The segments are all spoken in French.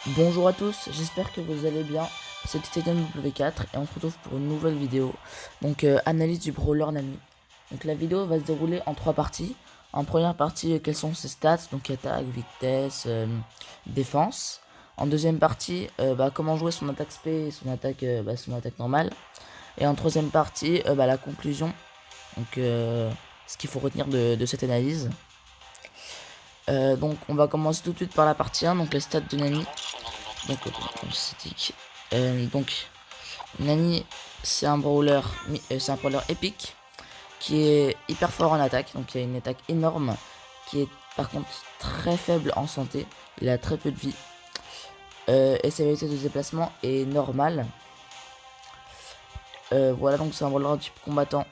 Bonjour à tous, j'espère que vous allez bien. C'est Titan W4 et on se retrouve pour une nouvelle vidéo. Donc analyse du brawler Nani. Donc la vidéo va se dérouler en trois parties. En première partie, quelles sont ses stats, donc attaque, vitesse, défense. En deuxième partie, comment jouer son attaque spé et son attaque normale. Et en troisième partie, la conclusion. Donc ce qu'il faut retenir de cette analyse. Donc on va commencer tout de suite par la partie 1, donc les stats de Nani. Donc, statique. Donc, Nani, c'est un brawler épique qui est hyper fort en attaque. Donc, il a une attaque énorme qui est par contre très faible en santé. Il a très peu de vie. Et sa vitesse de déplacement est normale. Voilà, donc c'est un brawler type combattant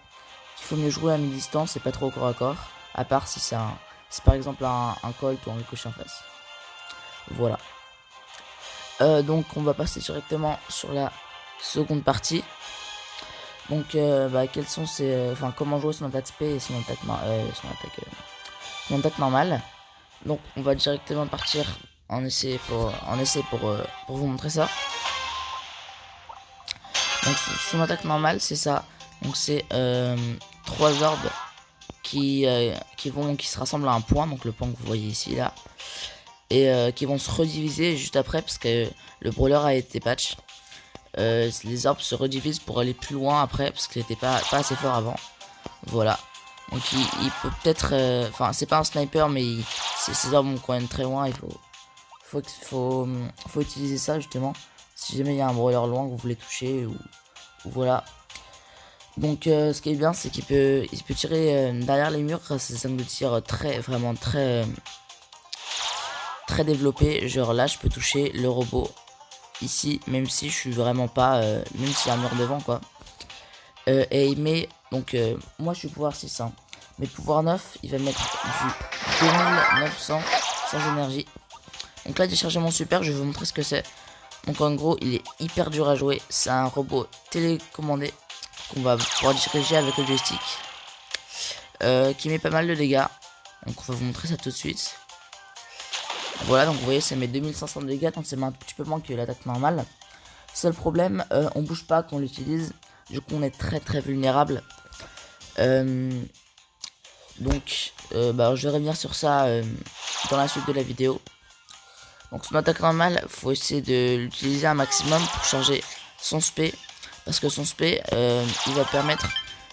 qu'il faut mieux jouer à mi-distance et pas trop au corps à corps. À part si c'est par exemple un Colt ou un ricochet en face. Voilà. Donc on va passer directement sur la seconde partie. Donc quels sont comment jouer son attaque spé et son attaque normale. Donc on va directement partir en essai pour vous montrer ça. Donc son attaque normale c'est ça. Donc c'est 3 orbes qui se rassemblent à un point, donc le point que vous voyez ici là. Et qui vont se rediviser juste après parce que le brawler a été patch. Les orbes se redivisent pour aller plus loin après parce qu'il n'était pas assez fort avant. Voilà. Donc il peut peut-être... Enfin c'est pas un sniper mais ces orbes vont quand même très loin. Il faut utiliser ça justement. Si jamais il y a un brawler loin que vous voulez toucher ou voilà. Donc ce qui est bien c'est qu'il peut tirer derrière les murs grâce à ses angles de tir vraiment très développé. Genre là je peux toucher le robot ici même si je suis vraiment pas même s'il y a un mur devant quoi. Et il met donc moi je suis pouvoir 6 hein, mais pouvoir 9 il va mettre du 2900 sans énergie. Donc là j'ai chargé mon super, je vais vous montrer ce que c'est. Donc en gros il est hyper dur à jouer, c'est un robot télécommandé qu'on va pouvoir diriger avec le joystick qui met pas mal de dégâts. Donc on va vous montrer ça tout de suite. Voilà, donc vous voyez ça met 2500 de dégâts, donc c'est un petit peu moins que l'attaque normale. Seul problème, on bouge pas quand on l'utilise, du coup on est très vulnérable. Donc je vais revenir sur ça dans la suite de la vidéo. Donc son attaque normale, faut essayer de l'utiliser un maximum pour charger son spé. Parce que son spé, il va permettre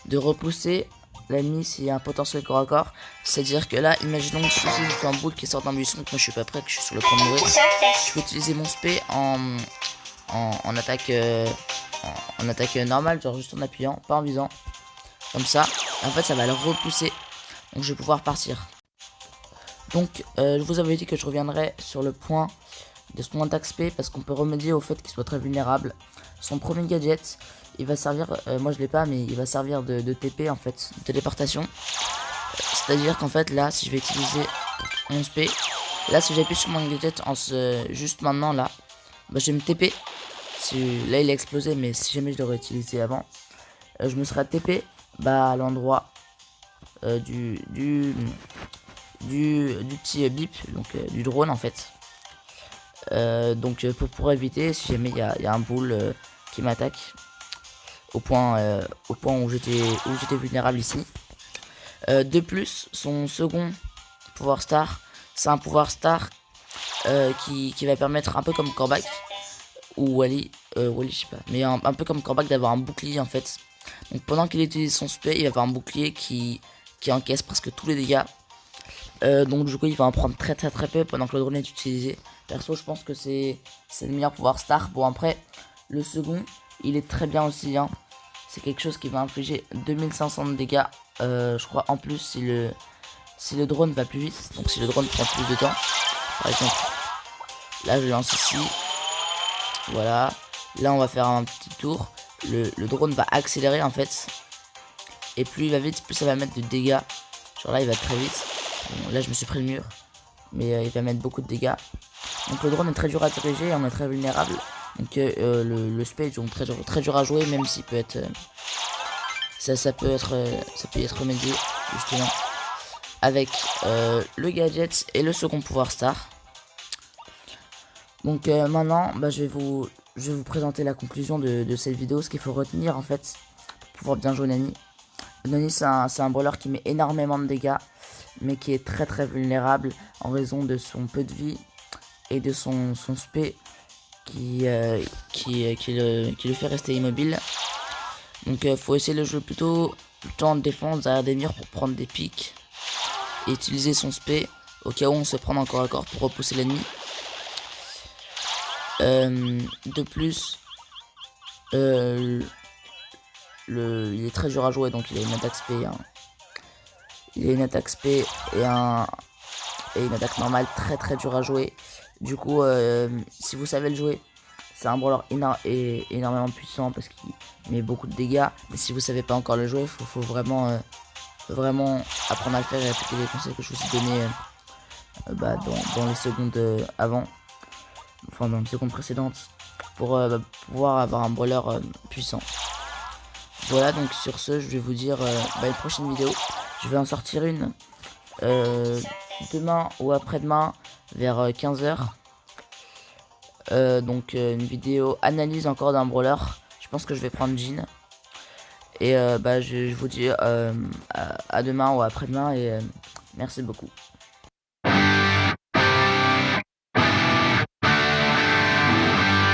de repousser l'ennemi s'il y a un potentiel corps à corps. C'est-à-dire que là, imaginons que si j'ai un boule qui sort d'un buisson, que moi je suis pas prêt, que je suis sur le point de mourir. Je peux utiliser mon spé en attaque normale, genre juste en appuyant, pas en visant. Comme ça, en fait ça va le repousser. Donc je vais pouvoir partir. Donc je vous avais dit que je reviendrai sur le point de son attaque spé parce qu'on peut remédier au fait qu'il soit très vulnérable. Son premier gadget, il va servir, moi je l'ai pas mais il va servir de TP en fait, de téléportation. C'est à dire qu'en fait là si je vais utiliser mon spé, là si j'appuie sur mon gadget juste maintenant là, je vais me TP. Là il a explosé mais si jamais je l'aurais utilisé avant, je me serais TP à l'endroit du petit bip, donc du drone en fait. Donc pour éviter si jamais il y a un boule qui m'attaque au point où j'étais vulnérable ici. De plus, son second pouvoir star, c'est un pouvoir star qui va permettre un peu comme Corbac ou Wally, je sais pas, mais un peu comme Corbac d'avoir un bouclier en fait. Donc pendant qu'il utilise son spé, il va avoir un bouclier qui encaisse presque tous les dégâts. Donc du coup il va en prendre très peu pendant que le drone est utilisé. Perso je pense que c'est le meilleur pouvoir star. Bon après le second il est très bien aussi hein. C'est quelque chose qui va infliger 2500 de dégâts je crois en plus si le drone va plus vite. Donc si le drone prend plus de temps. Par exemple là je lance ici. Voilà. Là on va faire un petit tour. Le drone va accélérer en fait. Et plus il va vite plus ça va mettre de dégâts. Genre là il va très vite. Bon, là je me suis pris le mur, mais il va mettre beaucoup de dégâts. Donc le drone est très dur à diriger et on est très vulnérable. Donc le spé est donc très dur à jouer, même s'il peut être ça peut y être remédié justement avec le gadget et le second pouvoir star. Donc maintenant, bah, je vais vous présenter la conclusion de cette vidéo. Ce qu'il faut retenir en fait pour pouvoir bien jouer Nani. Nani, c'est un brawler qui met énormément de dégâts, mais qui est très vulnérable en raison de son peu de vie et de son spé qui le fait rester immobile. Donc faut essayer de jouer plutôt le temps de défendre derrière des murs pour prendre des pics et utiliser son spé au cas où on se prend encore à corps pour repousser l'ennemi. De plus, il est très dur à jouer, donc il a une attaque spé, il a une attaque spé et une attaque normale très dur à jouer. Du coup, si vous savez le jouer, c'est un brawler énormément puissant parce qu'il met beaucoup de dégâts. Mais si vous savez pas encore le jouer, faut vraiment apprendre à le faire et appliquer les conseils que je vous ai donnés dans les secondes avant, enfin dans les secondes précédentes, pour pouvoir avoir un brawler puissant. Voilà, donc sur ce, je vais vous dire une prochaine vidéo. Je vais en sortir une demain ou après-demain vers 15 h. Donc une vidéo analyse encore d'un brawler. Je pense que je vais prendre Jean. Et je vous dis à demain ou après-demain et merci beaucoup.